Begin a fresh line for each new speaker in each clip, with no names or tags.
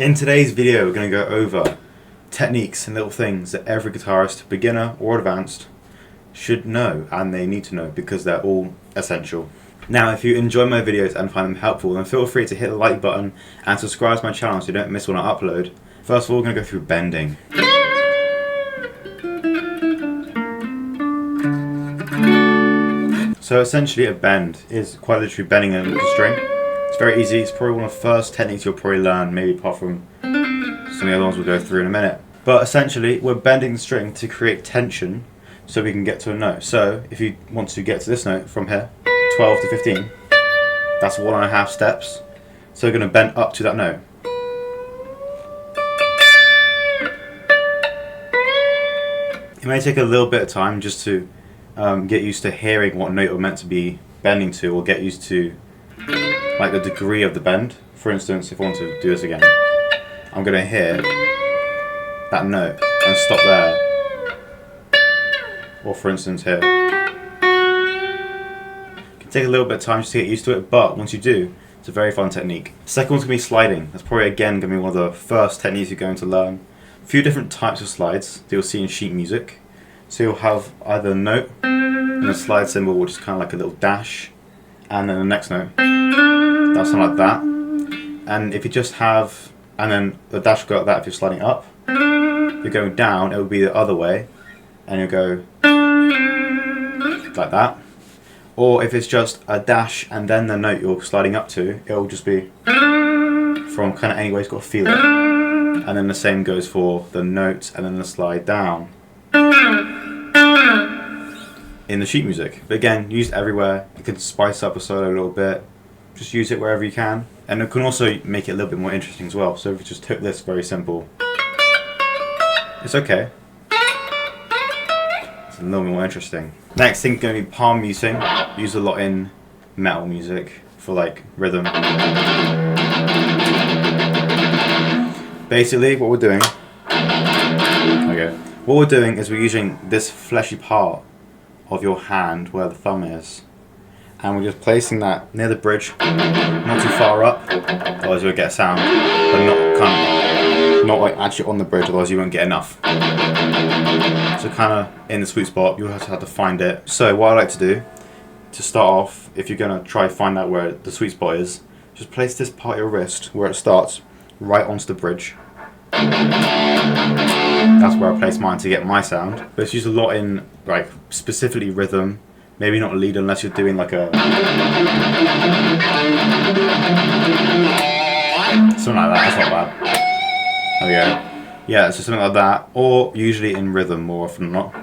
In today's video we're going to go over techniques and little things that every guitarist, beginner or advanced, should know, and they need to know because they're all essential. Now if you enjoy my videos and find them helpful, then feel free to hit the like button and subscribe to my channel so you don't miss when I upload. First of all, we're going to go through bending. So essentially a bend is quite literally bending a string. It's very easy. It's probably one of the first techniques you'll probably learn, maybe apart from some of the other ones we'll go through in a minute. But essentially we're bending the string to create tension so we can get to a note. So if you want to get to this note from here, 12 to 15, that's 1.5 steps. So we're going to bend up to that note. It may take a little bit of time just to get used to hearing what note we're meant to be bending to, or get used to like the degree of the bend. For instance, if I want to do this again, I'm going to hear that note and stop there. Or for instance here. It can take a little bit of time just to get used to it, but once you do, it's a very fun technique. Second one's going to be sliding. That's probably again going to be one of the first techniques you're going to learn. A few different types of slides that you'll see in sheet music. So you'll have either a note and a slide symbol, which is kind of like a little dash, and then the next note. That's something like that. And if you just have, and then the dash will go like that if you're sliding up. If you're going down, it will be the other way, and you'll go like that. Or if it's just a dash and then the note you're sliding up to, it will just be from kind of any way it's got to feel it. And then the same goes for the note and then the slide down in the sheet music. But again, used everywhere. You can spice up a solo a little bit. Just use it wherever you can. And it can also make it a little bit more interesting as well. So if you just took this very simple, it's okay. It's a little bit more interesting. Next thing is going to be palm muting. Used a lot in metal music for like rhythm. Basically what we're doing, is we're using this fleshy part of your hand where the thumb is, and we're just placing that near the bridge, not too far up, otherwise you'll get a sound, but not like actually on the bridge, otherwise you won't get enough. So kind of in the sweet spot, you'll have to find it. So what I like to do to start off, if you're going to try to find out where the sweet spot is, just place this part of your wrist where it starts right onto the bridge. That's where I place mine to get my sound. But it's used a lot in like specifically rhythm. Maybe not lead unless you're doing like a something like that. That's not bad. There we go. Yeah, so something like that. Or usually in rhythm more often than not.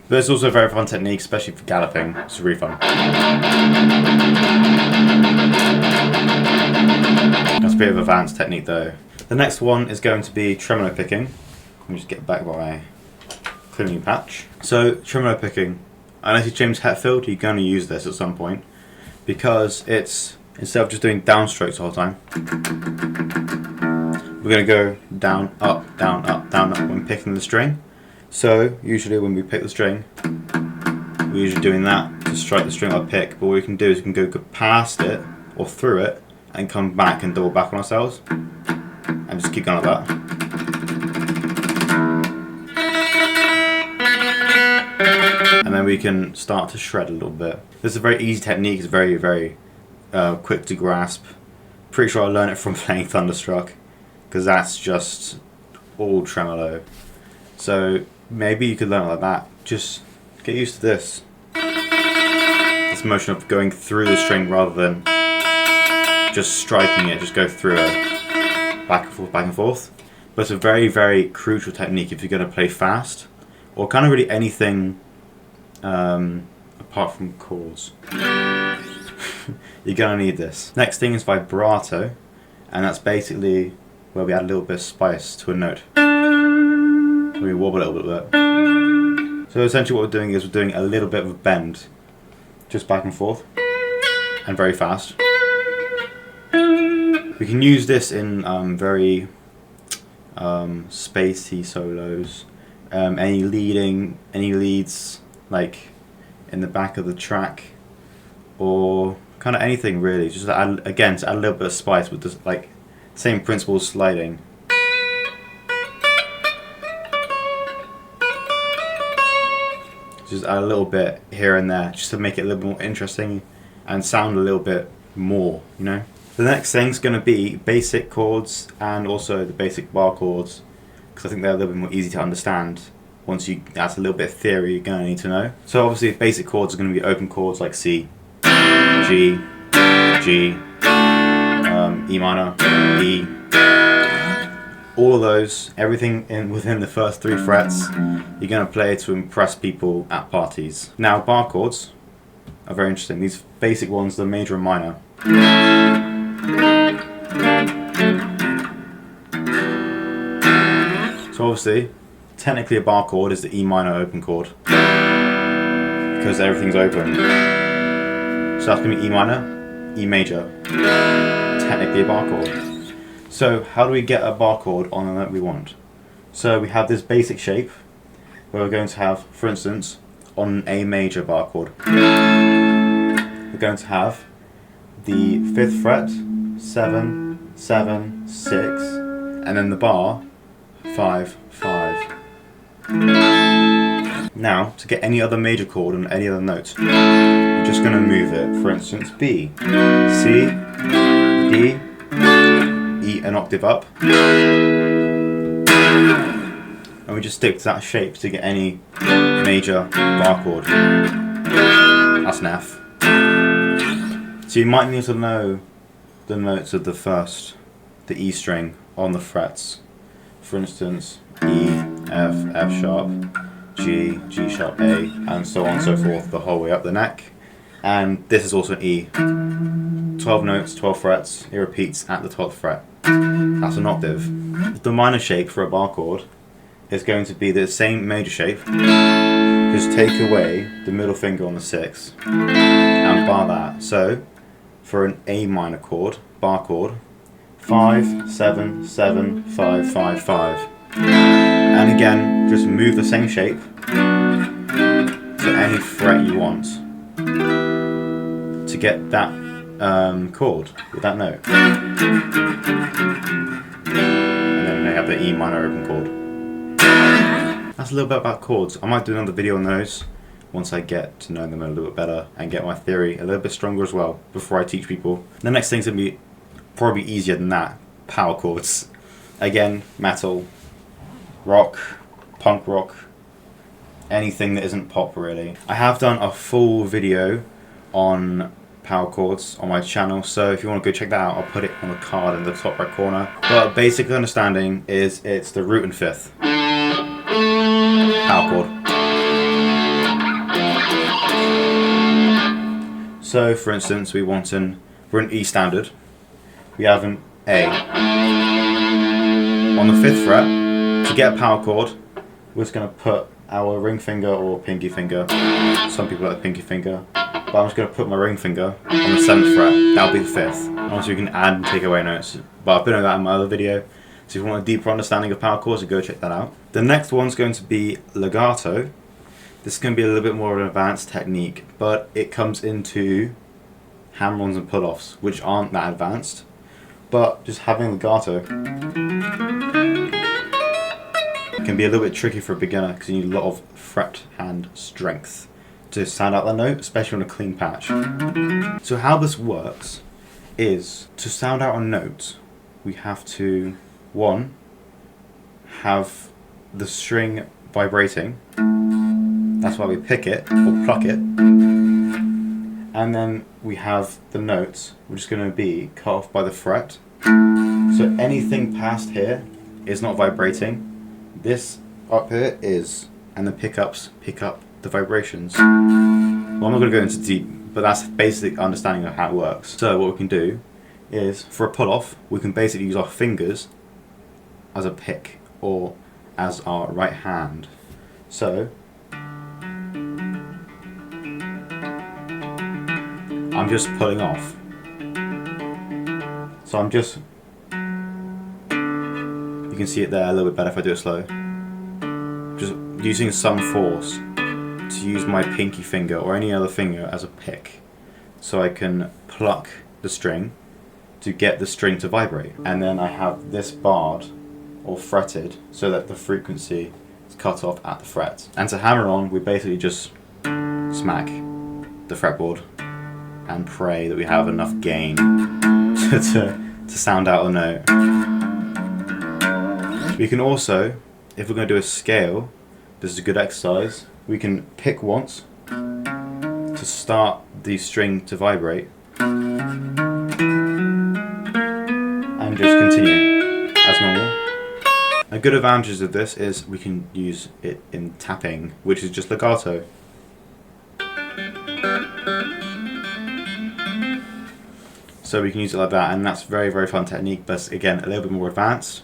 But it's also a very fun technique, especially for galloping. It's really fun. That's a bit of an advanced technique though. The next one is going to be tremolo picking. Let me just get back my cleaning patch. So tremolo picking, unless you're James Hetfield, you're going to use this at some point, because it's, instead of just doing downstrokes the whole time, we're going to go down, up, down, up, down, up when picking the string. So usually when we pick the string, we're usually doing that to strike the string I pick, but what we can do is we can go past it or through it and come back and double back on ourselves and just keep going like that. And then we can start to shred a little bit. This is a very easy technique, it's very, very quick to grasp. Pretty sure I learned it from playing Thunderstruck, because that's just all tremolo. So maybe you could learn it like that. Just get used to this. This motion of going through the string rather than just striking it, just go through it. Back and forth, back and forth. But it's a very, very crucial technique if you're going to play fast, or kind of really anything apart from chords. You're going to need this. Next thing is vibrato, and that's basically where we add a little bit of spice to a note. We wobble a little bit. So essentially what we're doing is we're doing a little bit of a bend, just back and forth, and very fast. We can use this in very spacey solos. Any leads like in the back of the track, or kind of anything really. Just to add, again, to add a little bit of spice with this, like same principle as sliding. Just add a little bit here and there, just to make it a little bit more interesting and sound a little bit more, you know. The next thing's going to be basic chords and also the basic bar chords, because I think they're a little bit more easy to understand. Once you, that's a little bit of theory you're going to need to know. So obviously basic chords are going to be open chords like C, G, G, E minor, E. All of those, everything within the first 3 frets, you're going to play to impress people at parties. Now bar chords are very interesting. These basic ones, the major and minor. So obviously, technically a bar chord is the E minor open chord, because everything's open. So that's going to be E minor, E major, technically a bar chord. So how do we get a bar chord on the note we want? So we have this basic shape, where we're going to have, for instance, on an A major bar chord, we're going to have the 5th fret, 7, 7, 6, and then the bar, 5, 5. Now, to get any other major chord on any other note, we're just going to move it. For instance, B, C, D, E an octave up, and we just stick to that shape to get any major bar chord. That's an F. So you might need to know the notes of the E string on the frets. For instance, E, F, F sharp, G, G sharp, A, and so on and so forth, the whole way up the neck. And this is also an E. 12 notes, 12 frets, it repeats at the 12th fret. That's an octave. The minor shape for a bar chord is going to be the same major shape, just take away the middle finger on the 6 and bar that. So, for an A minor chord, bar chord, 5, 7, 7, 5, 5, 5. And again, just move the same shape to any fret you want to get that chord with that note. And then they have the E minor open chord. That's a little bit about chords. I might do another video on those once I get to know them a little bit better and get my theory a little bit stronger as well before I teach people. The next thing's going to be probably easier than that. Power chords. Again, metal, rock, punk rock, anything that isn't pop really. I have done a full video on power chords on my channel, so if you want to go check that out, I'll put it on the card in the top right corner. But basic understanding is it's the root and 5th power chord. So for instance, we're in E standard, we have an A. On the 5th fret, to get a power chord, we're just going to put our ring finger or pinky finger, some people like the pinky finger, but I'm just going to put my ring finger on the 7th fret, that'll be the 5th. And also you can add and take away notes, but I've been over that in my other video, so if you want a deeper understanding of power chords, go check that out. The next one's going to be legato. This is going to be a little bit more of an advanced technique, but it comes into hammer-ons and pull-offs, which aren't that advanced, but just having legato can be a little bit tricky for a beginner because you need a lot of fret hand strength to sound out the note, especially on a clean patch. So how this works is, to sound out a note, we have to, 1, have the string vibrating. That's why we pick it or pluck it. And then we have the notes, which is going to be cut off by the fret. So anything past here is not vibrating. This up here is, and the pickups pick up the vibrations. Well, I'm not going to go into deep, but that's basic understanding of how it works. So what we can do is, for a pull-off, we can basically use our fingers as a pick or as our right hand. So I'm just pulling off. So I'm just, you can see it there a little bit better if I do it slow. Just using some force to use my pinky finger or any other finger as a pick, so I can pluck the string to get the string to vibrate. And then I have this barred or fretted so that the frequency is cut off at the fret. And to hammer on, we basically just smack the fretboard and pray that we have enough gain to sound out a note. We can also, if we're going to do a scale, this is a good exercise, we can pick once to start the string to vibrate and just continue as normal. A good advantage of this is we can use it in tapping, which is just legato. So we can use it like that, and that's very, very fun technique, but again, a little bit more advanced.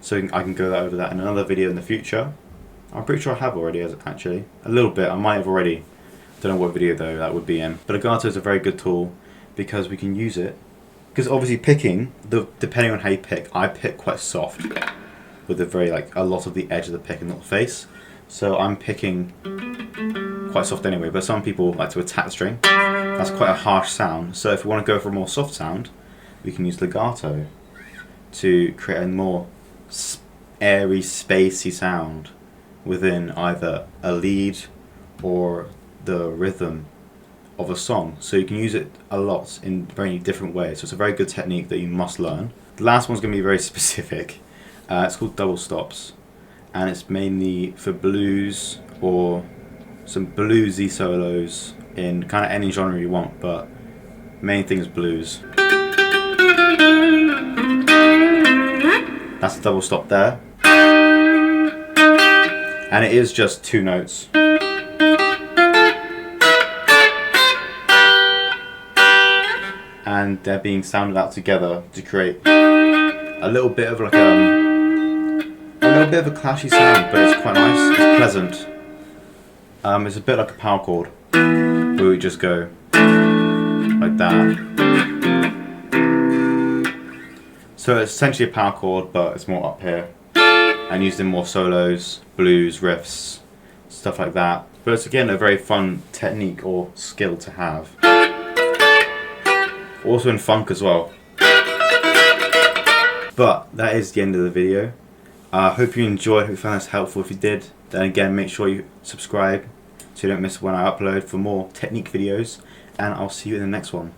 So I can go over that in another video in the future. I'm pretty sure I have already, actually. A little bit, I might have already. Don't know what video though that would be in. But legato is a very good tool because we can use it. Because obviously picking, depending on how you pick, I pick quite soft. With a lot of the edge of the pick and not the face. So I'm picking quite soft anyway, but some people like to attack the string. That's quite a harsh sound. So if we want to go for a more soft sound, we can use legato to create a more airy, spacey sound within either a lead or the rhythm of a song. So you can use it a lot in very different ways. So it's a very good technique that you must learn. The last one's going to be very specific. It's called double stops, and it's mainly for blues or some bluesy solos in kind of any genre you want, but main thing is blues. That's a double stop there, and it is just two notes. And they're being sounded out together to create a little bit of like a little bit of a clashy sound, but it's quite nice. It's pleasant. It's a bit like a power chord, where we just go like that. So it's essentially a power chord, but it's more up here and used in more solos, blues, riffs, stuff like that. But it's again a very fun technique or skill to have. Also in funk as well. But that is the end of the video. I hope you enjoyed, hope you found this helpful. If you did, then again make sure you subscribe so you don't miss when I upload for more technique videos, and I'll see you in the next one.